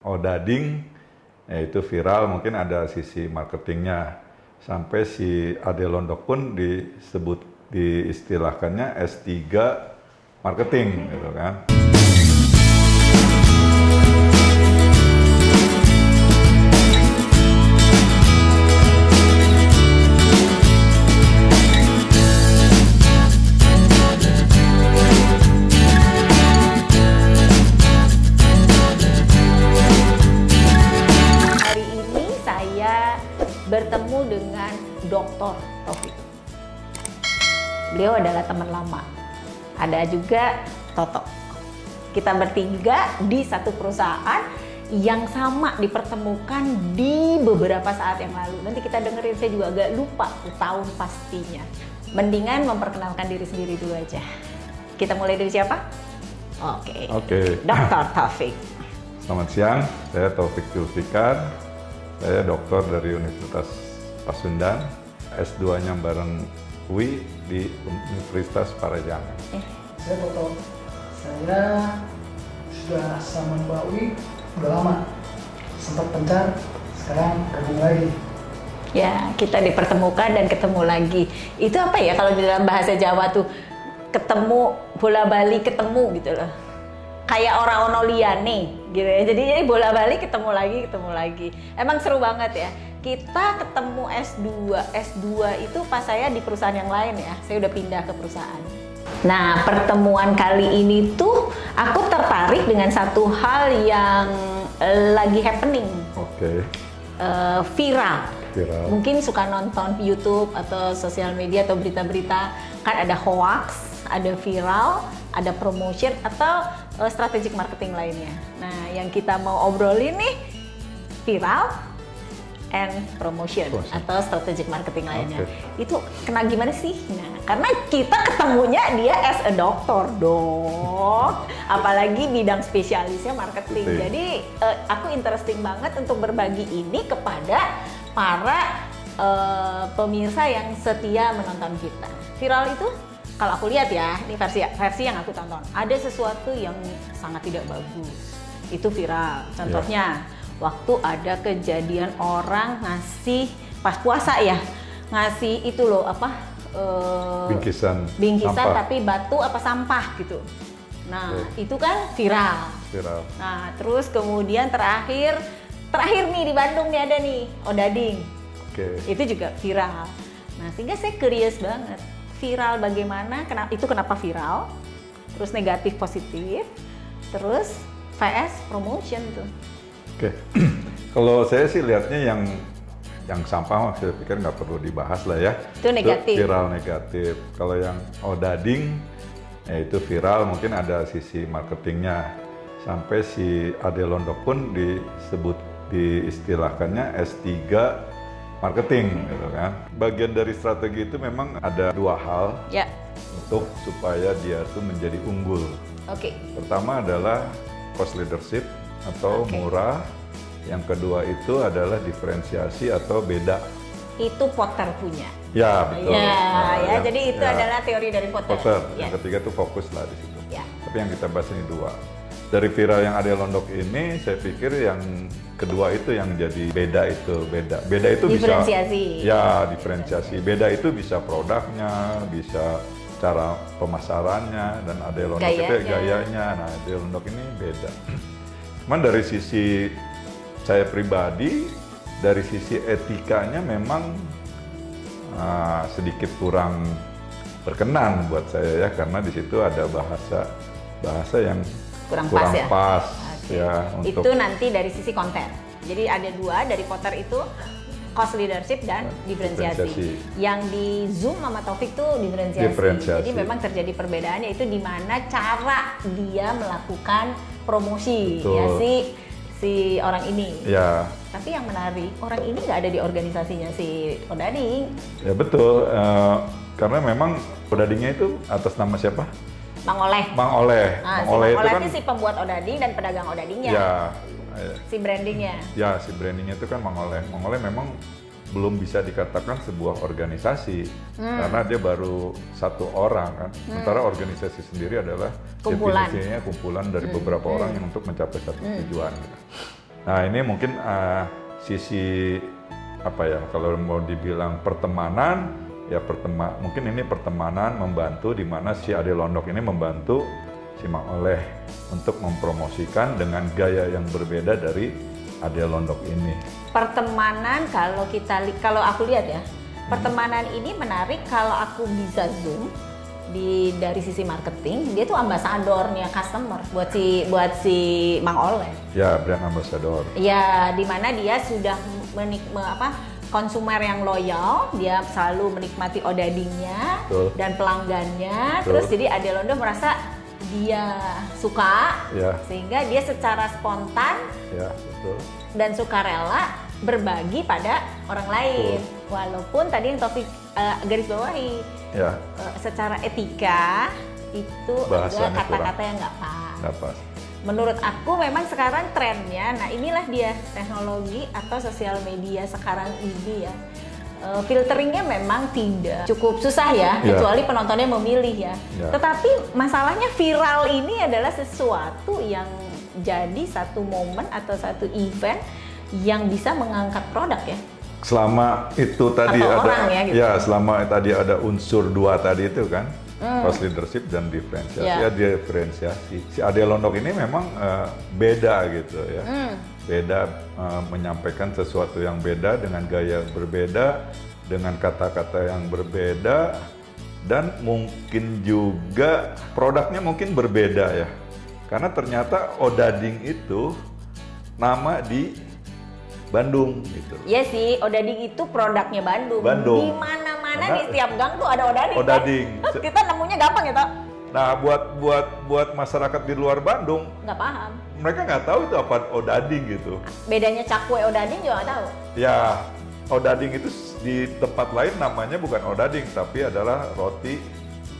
Odading, itu viral, mungkin ada sisi marketingnya. Sampai si Ade Londok pun diistilahkannya S3 marketing gitu kan. Bertemu dengan Dr. Taufik. Beliau adalah teman lama. Ada juga Toto. Kita bertiga di satu perusahaan yang sama dipertemukan di beberapa saat yang lalu. Nanti kita dengerin, saya juga agak lupa tahun pastinya. Mendingan memperkenalkan diri sendiri dulu aja. Kita mulai dari siapa? Oke. Dr. Taufik. Selamat siang, saya Taufik Zulfikar. Saya dokter dari Universitas Pasundan, S2-nya bareng UI di Universitas Parajangan. Saya Toto. Saya sudah sama Mbak UI udah lama. Sempat pencar, sekarang gabung lagi. Ya, kita dipertemukan dan ketemu lagi. Itu apa ya kalau di dalam bahasa Jawa tuh, ketemu, bola bali ketemu gitu loh. Kayak orang ono liyane gitu ya. Jadi bola balik ketemu lagi. Emang seru banget ya. Kita ketemu S2 itu pas saya di perusahaan yang lain ya. Saya udah pindah ke perusahaan. Nah, pertemuan kali ini tuh aku tertarik dengan satu hal yang lagi happening. Viral. Mungkin suka nonton YouTube atau sosial media atau berita-berita, kan ada hoax, ada viral, ada promotion atau strategic marketing lainnya. Nah, yang kita mau obrolin nih viral and promotion atau strategic marketing lainnya. Itu kena gimana sih? Nah, karena kita ketemunya dia as a doctor dong. Apalagi bidang spesialisnya marketing. Jadi aku interesting banget untuk berbagi ini kepada para pemirsa yang setia menonton kita. Viral itu kalau aku lihat ya, ini versi yang aku tonton, ada sesuatu yang sangat tidak bagus. Itu viral. Contohnya, waktu ada kejadian orang ngasih pas puasa ya, ngasih itu loh apa? Bingkisan sampah. Tapi batu apa sampah gitu. Nah, itu kan viral. Nah, terus kemudian terakhir nih di Bandung nih ada nih Odading. Itu juga viral. Nah, sehingga saya curious banget. Viral bagaimana, kenapa viral, terus negatif positif, terus VS promotion tuh. Kalau saya sih lihatnya yang sampah saya pikir nggak perlu dibahas lah ya. Itu negatif. Itu viral negatif. Kalau yang Odading, itu viral, mungkin ada sisi marketingnya. Sampai si Ade Londok pun diistilahkannya S3 marketing gitu kan. Bagian dari strategi itu memang ada dua hal untuk supaya dia tuh menjadi unggul. Pertama adalah cost leadership atau murah. Yang kedua itu adalah diferensiasi atau beda. Itu Potter punya. Ya betul. Jadi itu adalah teori dari Potter. Yang ketiga itu fokus lah di situ. Tapi yang kita bahas ini dua. Dari viral yang Ade Londok ini, saya pikir yang kedua itu yang jadi beda itu. Beda itu diferensiasi. Bisa diferensiasi. Beda itu bisa produknya, bisa cara pemasarannya, dan Ade Londok itu gayanya. Nah, Ade Londok ini beda. Cuman dari sisi saya pribadi, dari sisi etikanya memang sedikit kurang berkenan buat saya ya, karena di situ ada bahasa yang kurang pas ya. Itu nanti dari sisi konten. Jadi ada dua dari Potter itu, cost leadership dan diferensiasi. Yang di Zoom sama Taufik tuh diferensiasi. Jadi memang terjadi perbedaannya itu di mana cara dia melakukan promosi ya si orang ini. Tapi yang menarik, orang ini nggak ada di organisasinya si Odading. Ya betul, karena memang Odadingnya itu atas nama siapa? Mang Oleh. Mang Oleh itu kan si pembuat Odading dan pedagang Odadingnya. Si brandingnya. Ya, si brandingnya itu kan Mang Oleh. Mang Oleh memang belum bisa dikatakan sebuah organisasi karena dia baru satu orang kan. Sementara organisasi sendiri adalah definisinya kumpulan dari beberapa orang yang untuk mencapai satu tujuan. Gitu. Nah ini mungkin sisi apa ya, kalau mau dibilang pertemanan, ya mungkin ini pertemanan membantu, di mana si Ade Londok ini membantu si Mang Oleh untuk mempromosikan dengan gaya yang berbeda dari Ade Londok ini. Pertemanan kalau aku lihat ya, pertemanan ini menarik kalau aku bisa zoom dari sisi marketing, dia tuh ambasadornya customer buat si Mang Oleh. Ya, brand ambassador. Ya, di mana dia sudah konsumer yang loyal, dia selalu menikmati odadingnya dan pelanggannya. Terus jadi Ade Londok merasa dia suka, sehingga dia secara spontan dan sukarela berbagi pada orang lain. Walaupun tadi yang Taufik garis bawahi, secara etika itu ada kata-kata yang nggak pas. Menurut aku memang sekarang trennya, nah inilah dia teknologi atau sosial media sekarang ini ya. Filteringnya memang tidak cukup susah ya, kecuali penontonnya memilih ya. Tetapi masalahnya viral ini adalah sesuatu yang jadi satu momen atau satu event yang bisa mengangkat produk ya. Selama itu tadi atau ada orang, ya, gitu. Selama tadi ada unsur dua tadi itu kan. Cost leadership dan diferensiasi. Diferensiasi. Si Ade Londok ini memang beda gitu ya. Beda, menyampaikan sesuatu yang beda dengan gaya yang berbeda, dengan kata-kata yang berbeda, dan mungkin juga produknya mungkin berbeda ya. Karena ternyata Odading itu nama di Bandung gitu. Iya sih, Odading itu produknya Bandung. Di mana-mana di setiap gang tuh ada Odading. Odading. Kan? Kita nemunya gampang ya, Tok? Nah, buat masyarakat di luar Bandung nggak paham. Mereka nggak tahu itu apa Odading gitu. Bedanya cakwe Odading juga nggak tahu. Ya, Odading itu di tempat lain namanya bukan Odading, tapi adalah roti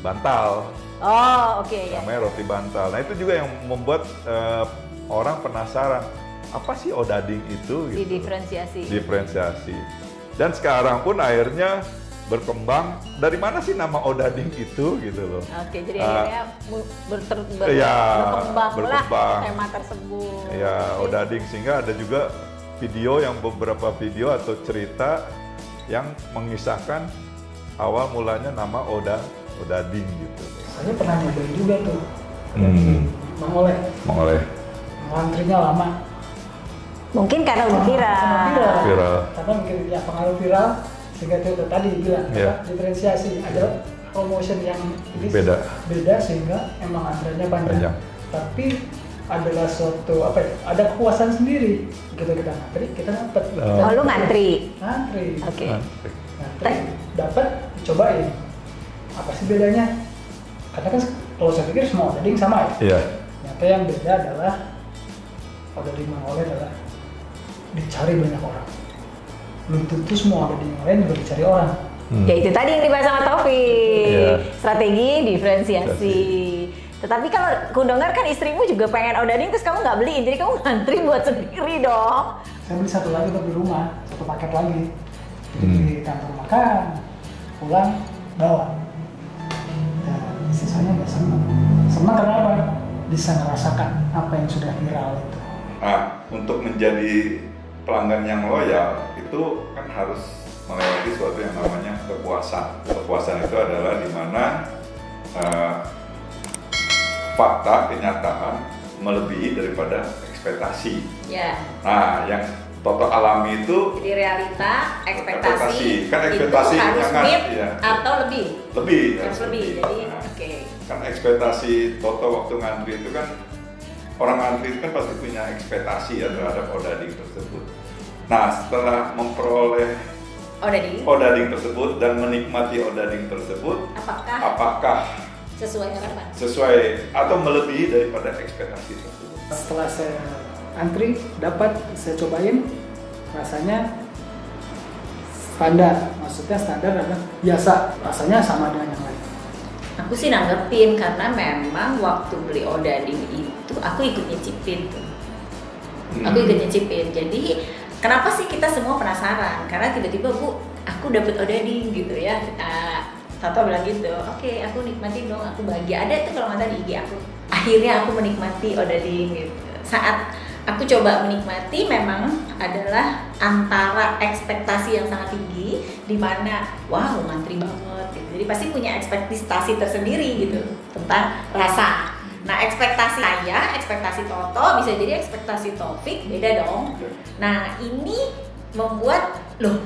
bantal. Oh, oke ya. Namanya roti bantal. Nah, itu juga yang membuat orang penasaran. Apa sih Odading itu? Gitu. Diferensiasi. Dan sekarang pun akhirnya berkembang, dari mana sih nama Odading itu gitu loh. Oke, jadi akhirnya berkembanglah tema tersebut. Ya, Odading, sehingga ada juga beberapa video atau cerita yang mengisahkan awal mulanya nama Odading gitu. Saya pernah nyobain juga tuh. Mang Oleh. Antrinya lama. Mungkin karena udah viral. Karena mungkin ya pengaruh viral, sehingga itu tadi bilang diferensiasi, ada promotion yang beda sehingga emang antriannya panjang. Tapi adalah suatu ada kepuasan sendiri. Begitu kita ngantri, kita dapat. Lu ngantri. Oke. Ngantri, dapat, cobain. Apa sih bedanya? Karena kan kalau saya pikir semua Odading sama ya. Ternyata yang beda adalah Odading Mang Oleh adalah dicari banyak orang. Belum tentu semua Odading yang lain juga dicari orang. Ya itu tadi yang dibahas sama Taufik. Strategi diferensiasi. Tetapi kalau ku dengar kan istrimu juga pengen Odading, terus kamu nggak beliin, jadi kamu ngantri buat sendiri dong. Saya beli satu lagi untuk di rumah, satu paket lagi. Di kantor makan, pulang, bawa. Dan sisanya nggak senang. Senang karena apa? Bisa merasakan apa yang sudah viral itu. Nah, untuk menjadi pelanggan yang loyal itu kan harus melewati suatu yang namanya kepuasan. Kepuasan itu adalah di mana fakta, kenyataan melebihi daripada ekspektasi. Nah, yang Toto alami itu jadi realita, ekspektasi. Kan ekspektasi itu harus meet atau lebih. Harus lebih. Jadi Kan ekspektasi Toto waktu ngantri itu kan, orang ngantri itu kan pasti punya ekspektasi ya terhadap Odading tersebut. Nah, setelah memperoleh Odading tersebut dan menikmati Odading tersebut, apakah sesuai atau melebihi daripada ekspektasi tersebut? Setelah saya antri, saya cobain, rasanya standar. Maksudnya standar adalah biasa, rasanya sama dengan yang lain. Aku sih nanggepin karena memang waktu beli Odading itu aku ikut nyicipin tuh. Jadi kenapa sih kita semua penasaran? Karena tiba-tiba aku dapet Odading gitu ya. Tato bilang gitu, oke, aku nikmatin dong, aku bahagia. Ada tuh kalau nggak salah di IG aku. Akhirnya aku menikmati Odading gitu. Saat aku coba menikmati memang adalah antara ekspektasi yang sangat tinggi, di mana wow ngantri banget gitu. Jadi pasti punya ekspektasi tersendiri gitu tentang rasa. Nah, ekspektasi saya, ekspektasi Toto, bisa jadi ekspektasi Taufik beda dong. Nah, ini membuat loh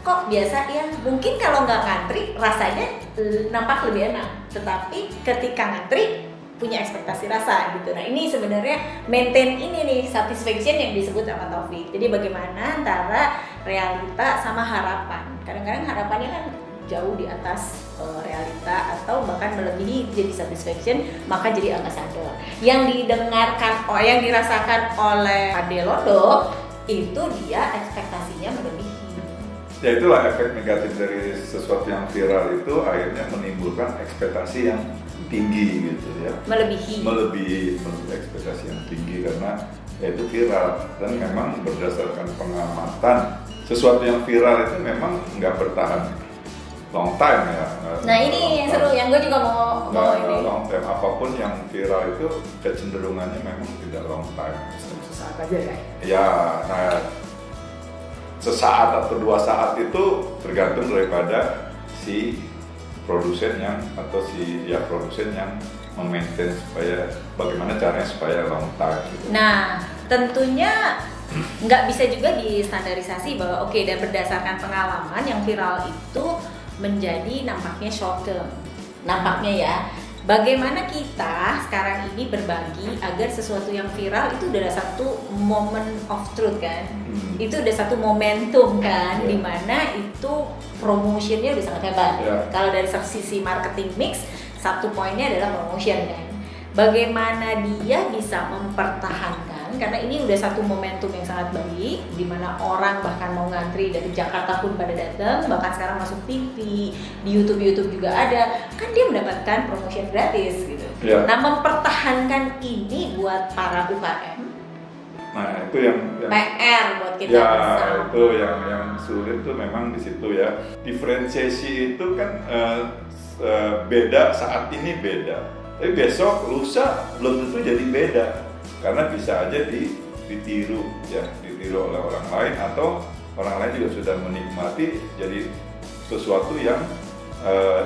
kok biasa ya, mungkin kalau nggak ngantri rasanya nampak lebih enak, tetapi ketika ngantri punya ekspektasi rasa gitu. Nah, ini sebenarnya maintain ini nih satisfaction yang disebut sama Taufik. Jadi bagaimana antara realita sama harapan. Kadang-kadang harapannya kan jauh di atas realita atau bahkan melebihi jadi satisfaction, maka jadi ambassador. Yang didengarkan, yang dirasakan oleh Ade Londo itu dia ekspektasinya melebihi. Ya itulah efek negatif dari sesuatu yang viral itu akhirnya menimbulkan ekspektasi yang tinggi gitu ya. Melebihi ekspektasi yang tinggi karena ya itu viral, dan memang berdasarkan pengamatan sesuatu yang viral itu memang nggak bertahan long time ya. Nah ini yang seru, yang gue juga mau ini. Long time, apapun yang viral itu kecenderungannya memang tidak long time. Sesaat aja ya? Ya, nah sesaat atau 2 saat itu tergantung daripada si produsen yang memaintain supaya bagaimana caranya supaya long time gitu. Nah tentunya nggak bisa juga distandarisasi bahwa oke, dan berdasarkan pengalaman yang viral itu menjadi nampaknya short term, nampaknya ya. Bagaimana kita sekarang ini berbagi agar sesuatu yang viral itu udah satu moment of truth kan, itu udah satu momentum kan, dimana itu promotionnya udah sangat hebat. Kalau dari sisi marketing mix, satu poinnya adalah promotion kan. Bagaimana dia bisa mempertahankan, karena ini udah satu momentum yang sangat baik, dimana orang bahkan mau ngantri dari Jakarta pun pada datang, bahkan sekarang masuk TV, di YouTube juga ada, kan dia mendapatkan promotion gratis gitu. Nah, mempertahankan ini buat para UKM, nah itu yang PR buat kita bersama. Itu yang sulit tuh memang di situ ya. Diferensiasi itu kan beda, saat ini beda, tapi besok lusa belum tentu jadi beda, karena bisa aja ditiru oleh orang lain, atau orang lain juga sudah menikmati jadi sesuatu yang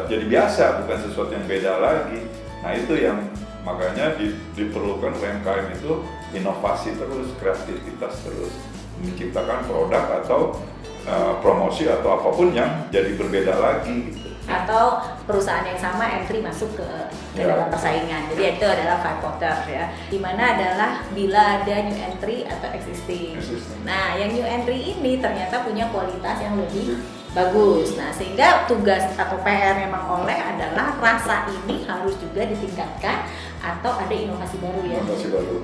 jadi biasa, bukan sesuatu yang beda lagi. Nah itu yang makanya diperlukan UMKM itu inovasi terus, kreativitas terus, menciptakan produk atau promosi atau apapun yang jadi berbeda lagi gitu. Atau perusahaan yang sama entry masuk ke dalam persaingan. Jadi itu adalah five quarter ya. Dimana adalah bila ada new entry atau existing. Nah, yang new entry ini ternyata punya kualitas yang lebih bagus. Nah, sehingga tugas atau PR memang oleh adalah rasa ini harus juga ditingkatkan atau ada inovasi baru ya.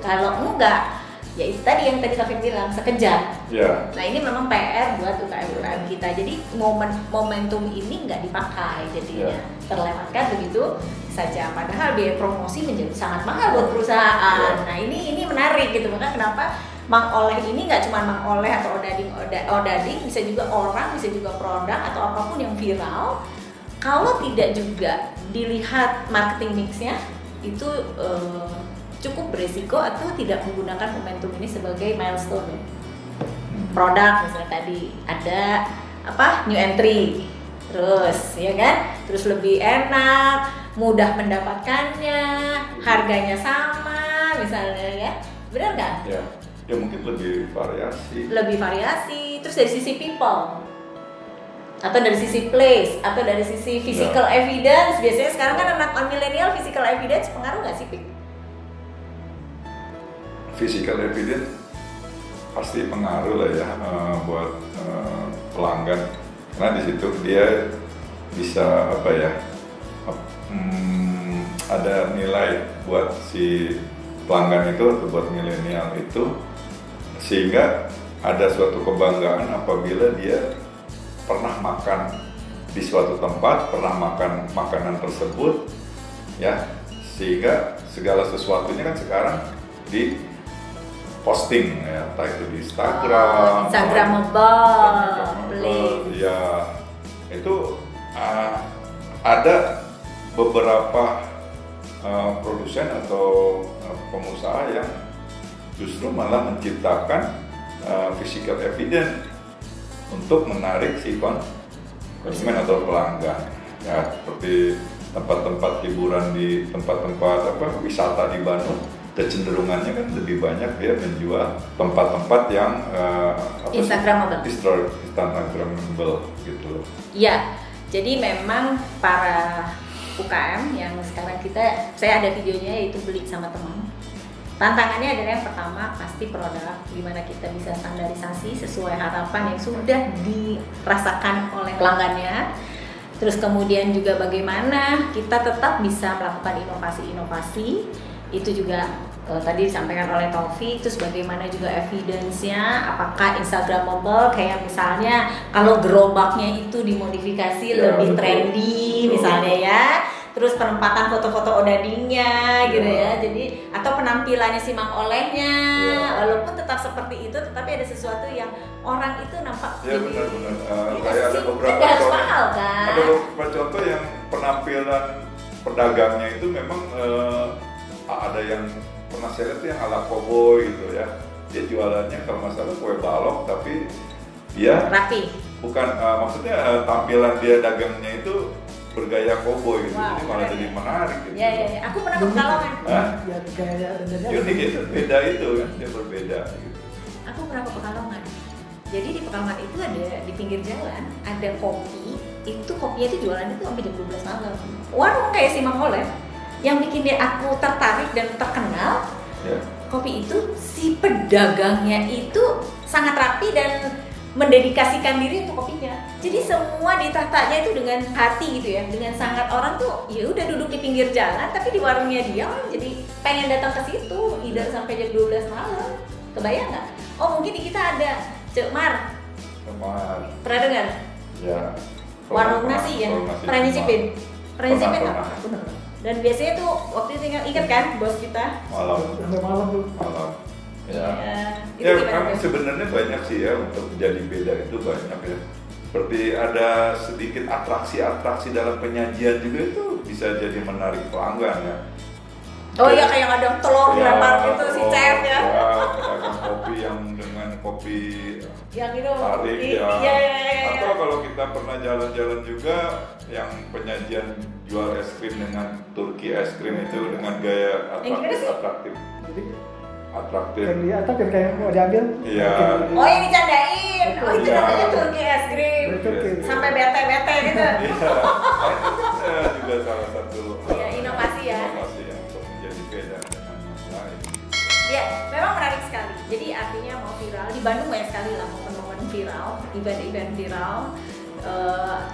Kalau enggak, ya itu tadi yang tadi Taufik bilang, sekejap. Nah ini memang PR buat UKM kita. Jadi momentum ini nggak dipakai, jadinya terlewatkan begitu saja. Padahal biaya promosi menjadi sangat mahal buat perusahaan. Nah ini menarik gitu. Maka kenapa Mang Oleh ini nggak cuma Mang Oleh atau odading, bisa juga orang, bisa juga produk atau apapun yang viral. Kalau tidak juga dilihat marketing mixnya itu cukup beresiko atau tidak menggunakan momentum ini sebagai milestone ya. Produk misalnya tadi ada new entry, terus ya kan, terus lebih enak, mudah mendapatkannya, harganya sama misalnya ya, benar nggak? Ya mungkin lebih variasi. Terus dari sisi people atau dari sisi place atau dari sisi physical evidence, biasanya sekarang kan anak milenial physical evidence pengaruh nggak sih, Pik? Physical evidence pasti pengaruh lah ya buat pelanggan, karena di situ dia bisa ada nilai buat si pelanggan itu atau buat milenial itu, sehingga ada suatu kebanggaan apabila dia pernah makan di suatu tempat, pernah makan makanan tersebut ya, sehingga segala sesuatunya kan sekarang di posting ya, entah itu di Instagramable, ya itu ada beberapa produsen atau pengusaha yang justru malah menciptakan physical evidence untuk menarik si konsumen atau pelanggan. Ya, seperti tempat-tempat hiburan di tempat-tempat wisata di Bandung, kecenderungannya kan lebih banyak dia menjual tempat-tempat yang Instagramable gitu. Iya, jadi memang para UKM yang sekarang saya ada videonya yaitu beli sama teman. Tantangannya adalah yang pertama pasti produk, gimana kita bisa standarisasi sesuai harapan yang sudah dirasakan oleh pelanggannya. Terus kemudian juga bagaimana kita tetap bisa melakukan inovasi-inovasi, itu juga tadi disampaikan oleh Taufik. Terus bagaimana juga evidence-nya, apakah Instagramable, kayak misalnya kalau gerobaknya itu dimodifikasi lebih trendy misalnya ya. Terus penempatan foto-foto odadingnya gitu ya, jadi atau penampilannya si Mang Olehnya, walaupun tetap seperti itu, tetapi ada sesuatu yang orang itu nampak ya, benar-benar kayak ada beberapa mahal, kan? Ada beberapa contoh yang penampilan pedagangnya itu memang ada yang pernah saya lihat yang ala cowboy gitu ya, dia jualannya kalau nggak salah kue balok tapi dia rapi, bukan maksudnya tampilan dia dagangnya itu bergaya koboi gitu, jadi malah jadi menarik gitu. Ya. Aku pernah ke Pekalongan. Ya, gaya unik itu, beda itu kan, dia berbeda gitu. Aku pernah ke Pekalongan. Jadi di Pekalongan itu ada di pinggir jalan ada kopi, itu kopinya itu jualan itu sampai jam 12 malam. Warung kayak si Mang Oleh yang bikin aku tertarik dan terkenal. Ya. Kopi itu si pedagangnya itu sangat rapi dan mendedikasikan diri untuk kopinya. Jadi semua ditatanya itu dengan hati gitu ya, dengan sangat. Orang tuh ya udah duduk di pinggir jalan tapi di warungnya dia jadi pengen datang ke situ, either sampai jam 12 malam. Kebayang nggak? Oh mungkin di kita ada Cek Mar. Pernah dengar? Ya. Warung nasi ya. Pernah nyicipin? Pernah nyicipin nggak? Dan biasanya tuh waktu itu ingat kan bos kita? Malam tuh. Ya kan sebenarnya banyak sih ya untuk menjadi beda itu banyak ya. Seperti ada sedikit atraksi-atraksi dalam penyajian juga itu bisa jadi menarik pelanggan ya. Oh iya kayak ada telur dilempar gitu si chef ya. Pedagang kopi yang dengan kopi yang itu tarik ya. Iya. Atau kalau kita pernah jalan-jalan juga yang penyajian jual es krim dengan Turki es krim itu dengan gaya atraktif. Atraktif kayak mau diambil. Iya. Oh yang dicandain. Oh itu namanya Turki es krim. Sampai bete-bete gitu. Iya. Itu juga salah satu inovasi ya. Inovasi yang untuk menjadi beda dengan yang lain. Ya, memang menarik sekali. Jadi artinya mau viral di Bandung banyak sekali lah momen-momen viral, event-event viral.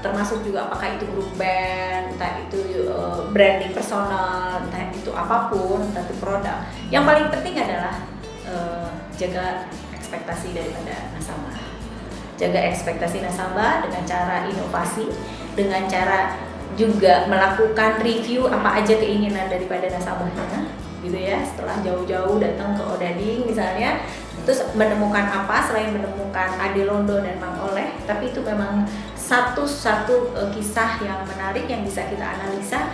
Termasuk juga apakah itu grup band, entah itu branding personal, entah itu apapun, entah itu produk. Yang paling penting adalah jaga ekspektasi daripada nasabah. Jaga ekspektasi nasabah dengan cara inovasi, dengan cara juga melakukan review apa aja keinginan daripada nasabahnya, gitu ya. Setelah jauh-jauh datang ke Odading misalnya, terus menemukan apa selain menemukan Adelondo dan Mang Oleh, tapi itu memang satu kisah yang menarik yang bisa kita analisa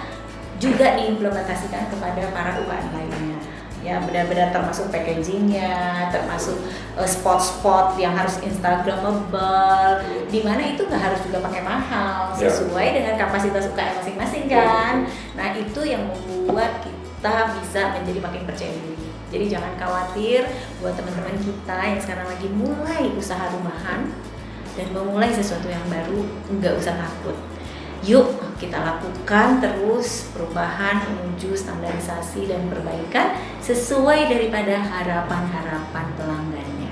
juga diimplementasikan kepada para UKM lainnya. Ya benar-benar termasuk packagingnya, termasuk spot-spot yang harus Instagramable, di mana itu nggak harus juga pakai mahal, sesuai dengan kapasitas UKM masing-masing kan. Nah itu yang membuat kita bisa menjadi makin percaya diri. Jadi jangan khawatir buat teman-teman kita yang sekarang lagi mulai usaha rumahan dan memulai sesuatu yang baru, nggak usah takut. Yuk kita lakukan terus perubahan menuju standarisasi dan perbaikan sesuai daripada harapan-harapan pelanggannya.